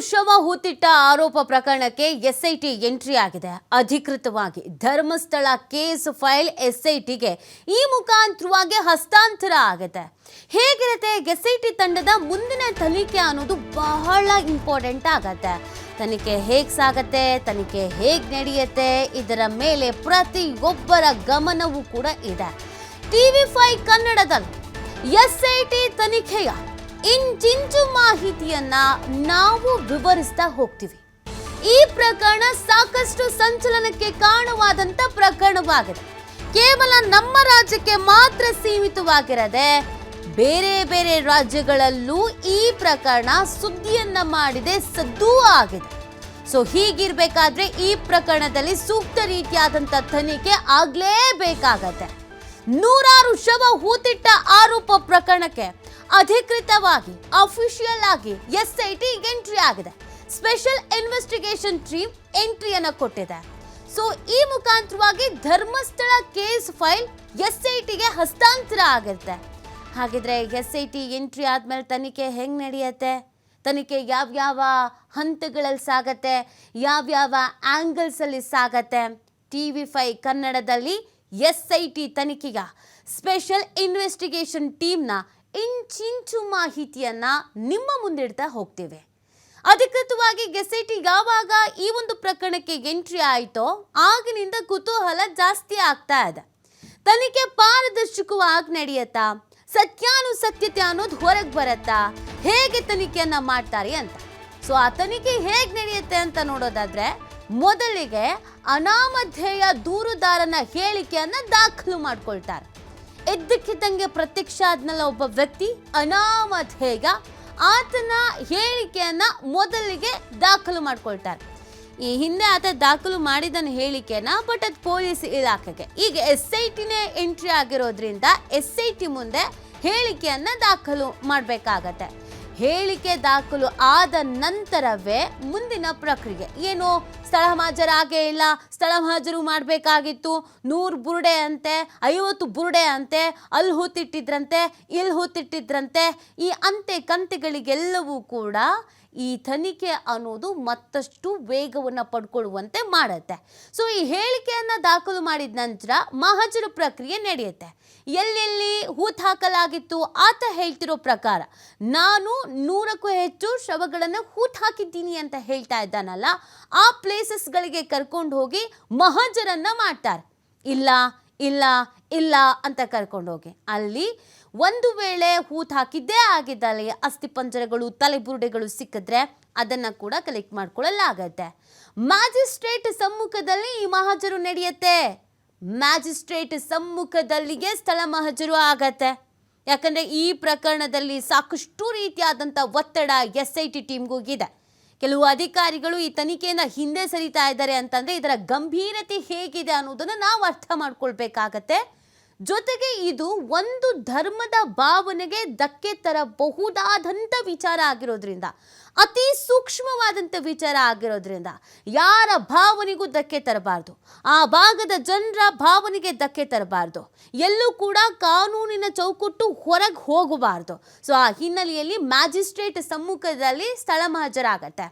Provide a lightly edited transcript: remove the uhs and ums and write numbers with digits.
ಶವ ಹೂತಿಟ್ಟ ಆರೋಪ ಪ್ರಕರಣಕ್ಕೆ ಎಸ್ಐಟಿ ಎಂಟ್ರಿ ಆಗಿದೆ. ಅಧಿಕೃತವಾಗಿ ಧರ್ಮಸ್ಥಳ ಕೇಸ್ ಫೈಲ್ ಎಸ್ಐಟಿಗೆ ಈ ಮುಖಾಂತರವಾಗಿ ಹಸ್ತಾಂತರ ಆಗುತ್ತೆ. ಹೇಗಿರುತ್ತೆ ಎಸ್ಐಟಿ ತಂಡದ ಮುಂದಿನ ತನಿಖೆ ಅನ್ನೋದು ಬಹಳ ಇಂಪಾರ್ಟೆಂಟ್ ಆಗತ್ತೆ. ತನಿಖೆ ಹೇಗೆ ಸಾಗತ್ತೆ, ತನಿಖೆ ಹೇಗೆ ನಡೆಯುತ್ತೆ, ಇದರ ಮೇಲೆ ಪ್ರತಿಯೊಬ್ಬರ ಗಮನವೂ ಕೂಡ ಇದೆ. TV5 ಕನ್ನಡದಲ್ಲಿ ಎಸ್ಐಟಿ ತನಿಖೆಯ ಇಂಚಿಂಚು ಮಾಹಿತಿಯನ್ನ ನಾವು ವಿವರಿಸ್ತಾ ಹೋಗ್ತೀವಿ. ಈ ಪ್ರಕರಣ ಸಾಕಷ್ಟು ಸಂಚಲನಕ್ಕೆ ಕಾರಣವಾದಂತ ಪ್ರಕರಣವಾಗಿದೆ. ಕೇವಲ ನಮ್ಮ ರಾಜ್ಯಕ್ಕೆ ಮಾತ್ರ ಸೀಮಿತವಾಗಿರದೆ ಬೇರೆ ಬೇರೆ ರಾಜ್ಯಗಳಲ್ಲೂ ಈ ಪ್ರಕರಣ ಸುದ್ದಿಯನ್ನ ಮಾಡಿದೆ, ಸದ್ದೂ ಆಗಿದೆ. ಸೊ ಹೀಗಿರ್ಬೇಕಾದ್ರೆ ಈ ಪ್ರಕರಣದಲ್ಲಿ ಸೂಕ್ತ ರೀತಿಯಾದಂತ ತನಿಖೆ ಆಗ್ಲೇಬೇಕಾಗತ್ತೆ. ನೂರಾರು ಶವ ಹೂತಿಟ್ಟ ಆರೋಪ ಪ್ರಕರಣಕ್ಕೆ ಅಧಿಕೃತವಾಗಿ ಅಫಿಷಿಯಲ್ ಆಗಿ ಎಸ್ಐಟಿ ಎಂಟ್ರಿ ಆಗಿದೆ. ಸ್ಪೆಷಲ್ ಇನ್ವೆಸ್ಟಿಗೇಷನ್ ಟೀಮ್ ಎಂಟ್ರಿಯನ್ನ ಕೊಟ್ಟಿದೆ. ಸೊ ಈ ಮುಖಾಂತರವಾಗಿ ಧರ್ಮಸ್ಥಳ ಕೇಸ್ ಫೈಲ್ ಎಸ್ಐಟಿಗೆ ಹಸ್ತಾಂತರ ಆಗಿರುತ್ತೆ. ಹಾಗಿದ್ರೆ ಎಸ್ಐಟಿ ಎಂಟ್ರಿ ಆದ್ಮೇಲೆ ತನಿಖೆ ಹೆಂಗ್ ನಡೆಯುತ್ತೆ, ತನಿಖೆ ಯಾವ್ಯಾವ ಹಂತಗಳಲ್ಲಿ ಸಾಗತ್ತೆ, ಯಾವ್ಯಾವ ಆಂಗಲ್ಸ್ ಅಲ್ಲಿ ಸಾಗತ್ತೆ, TV5 ಕನ್ನಡದಲ್ಲಿ ಎಸ್ಐಟಿ ತನಿಖೆಯ ಸ್ಪೆಷಲ್ ಇನ್ವೆಸ್ಟಿಗೇಷನ್ ಟೀಮ್ನ ಇಂಚಿಂಚು ಮಾಹಿತಿಯನ್ನ ನಿಮ್ಮ ಮುಂದಿಡ್ತಾ ಹೋಗ್ತೇವೆ. ಅಧಿಕೃತವಾಗಿ ಎಸ್ಐಟಿ ಯಾವಾಗ ಈ ಒಂದು ಪ್ರಕರಣಕ್ಕೆ ಎಂಟ್ರಿ ಆಯಿತೋ ಆಗಿನಿಂದ ಕುತೂಹಲ ಜಾಸ್ತಿ ಆಗ್ತಾ ಇದೆ. ತನಿಖೆ ಪಾರದರ್ಶಕವಾಗಿ ನಡೆಯುತ್ತಾ, ಸತ್ಯಾನುಸತ್ಯತೆ ಅನ್ನೋದು ಹೊರಗೆ ಬರುತ್ತಾ, ಹೇಗೆ ತನಿಖೆಯನ್ನ ಮಾಡ್ತಾರೆ ಅಂತ. ಸೊ ಆ ತನಿಖೆ ಹೇಗೆ ನಡೆಯುತ್ತೆ ಅಂತ ನೋಡೋದಾದ್ರೆ ಮೊದಲಿಗೆ ಅನಾಮಧೇಯ ದೂರುದಾರನ ಹೇಳಿಕೆಯನ್ನ ದಾಖಲು ಮಾಡ್ಕೊಳ್ತಾರೆ. ಇದ್ದಕ್ಕಿದ್ದಂಗೆ ಪ್ರತ್ಯಕ್ಷ ಆದ್ನಲ್ಲ ಒಬ್ಬ ವ್ಯಕ್ತಿ ಅನಾಮಧೇಯ, ಆತನ ಹೇಳಿಕೆಯನ್ನ ಮೊದಲಿಗೆ ದಾಖಲು ಮಾಡ್ಕೊಳ್ತಾರೆ. ಈ ಹಿಂದೆ ಆತ ದಾಖಲು ಮಾಡಿದನ ಹೇಳಿಕೆಯನ್ನ ಬಟ್ ಅದು ಪೊಲೀಸ್ ಇಲಾಖೆಗೆ, ಈಗ SITನೇ ಎಂಟ್ರಿ ಆಗಿರೋದ್ರಿಂದ SIT ಮುಂದೆ ಹೇಳಿಕೆಯನ್ನ ದಾಖಲು ಮಾಡಬೇಕಾಗತ್ತೆ. ಹೇಳಿಕೆ ದಾಖಲು ಆದ ನಂತರವೇ ಮುಂದಿನ ಪ್ರಕ್ರಿಯೆ. ಏನು ಸ್ಥಳ ಹಾಜರಾಗೇ ಇಲ್ಲ, ಸ್ಥಳ ಹಾಜರು ಮಾಡಬೇಕಾಗಿತ್ತು, 100 ಬುರುಡೆ ಅಂತೆ, 50 ಬುರುಡೆ ಅಂತೆ, ಅಲ್ಲಿ ಹೂತಿಟ್ಟಿದ್ರಂತೆ, ಇಲ್ಲಿ ಹೂತಿಟ್ಟಿದ್ರಂತೆ, ಈ ಅಂತೆ ಕಂತೆಗಳಿಗೆಲ್ಲವೂ ಕೂಡ ಈ ತನಿಖೆ ಅನ್ನೋದು ಮತ್ತಷ್ಟು ವೇಗವನ್ನು ಪಡ್ಕೊಳ್ಳುವಂತೆ ಮಾಡುತ್ತೆ. ಸೊ ಈ ಹೇಳಿಕೆಯನ್ನು ದಾಖಲು ಮಾಡಿದ ನಂತರ ಮಹಜರು ಪ್ರಕ್ರಿಯೆ ನಡೆಯುತ್ತೆ. ಎಲ್ಲೆಲ್ಲಿ ಹೂತು ಹಾಕಲಾಗಿತ್ತು ಆತ ಹೇಳ್ತಿರೋ ಪ್ರಕಾರ ನಾನು 100ಕ್ಕೂ ಹೆಚ್ಚು ಶವಗಳನ್ನು ಹೂತು ಹಾಕಿದ್ದೀನಿ ಅಂತ ಹೇಳ್ತಾ ಇದ್ದಾನಲ್ಲ, ಆ ಪ್ಲೇಸಸ್ಗಳಿಗೆ ಕರ್ಕೊಂಡು ಹೋಗಿ ಮಹಜರನ್ನ ಮಾಡ್ತಾರೆ. ಇಲ್ಲ ಇಲ್ಲ ಇಲ್ಲ ಅಂತ ಕರ್ಕೊಂಡು ಹೋಗಿ ಅಲ್ಲಿ ಒಂದು ವೇಳೆ ಹೂತು ಹಾಕಿದ್ದೇ ಆಗಿದ್ದಲ್ಲಿ ಅಸ್ಥಿಪಂಜರಗಳು, ತಲೆಬುರುಡೆಗಳು ಸಿಕ್ಕಿದ್ರೆ ಅದನ್ನ ಕೂಡ ಕಲೆಕ್ಟ್ ಮಾಡ್ಕೊಳ್ಳಲಾಗತ್ತೆ. ಮ್ಯಾಜಿಸ್ಟ್ರೇಟ್ ಸಮ್ಮುಖದಲ್ಲಿ ಈ ಮಹಜರು ನಡೆಯುತ್ತೆ. ಮ್ಯಾಜಿಸ್ಟ್ರೇಟ್ ಸಮ್ಮುಖದಲ್ಲಿಗೆ ಸ್ಥಳ ಮಹಜರು ಆಗತ್ತೆ. ಯಾಕಂದ್ರೆ ಈ ಪ್ರಕರಣದಲ್ಲಿ ಸಾಕಷ್ಟು ರೀತಿಯಾದಂಥ ಒತ್ತಡ SIT ಟೀಮ್ಗೂ ಇದೆ. ಕೆಲವು ಅಧಿಕಾರಿಗಳು ಈ ತನಿಖೆಯಿಂದ ಹಿಂದೆ ಸರಿತಾ ಇದ್ದಾರೆ ಅಂತಂದ್ರೆ ಇದರ ಗಂಭೀರತೆ ಹೇಗಿದೆ ಅನ್ನೋದನ್ನು ನಾವು ಅರ್ಥ ಮಾಡ್ಕೊಳ್ಬೇಕಾಗತ್ತೆ. ಜೊತೆಗೆ ಇದು ಒಂದು ಧರ್ಮದ ಭಾವನೆಗೆ ಧಕ್ಕೆ ತರಬಹುದಾದಂಥ ವಿಚಾರ ಆಗಿರೋದ್ರಿಂದ, ಅತಿ ಸೂಕ್ಷ್ಮವಾದಂಥ ವಿಚಾರ ಆಗಿರೋದ್ರಿಂದ ಯಾರ ಭಾವನೆಗೂ ಧಕ್ಕೆ ತರಬಾರ್ದು, ಆ ಭಾಗದ ಜನರ ಭಾವನೆಗೆ ಧಕ್ಕೆ ತರಬಾರ್ದು, ಎಲ್ಲೂ ಕೂಡ ಕಾನೂನಿನ ಚೌಕಟ್ಟು ಹೊರಗೆ ಹೋಗಬಾರ್ದು. ಸೊ ಆ ಹಿನ್ನೆಲೆಯಲ್ಲಿ ಮ್ಯಾಜಿಸ್ಟ್ರೇಟ್ ಸಮ್ಮುಖದಲ್ಲಿ ಸ್ಥಳ ಮಹಜರಾಗತ್ತೆ.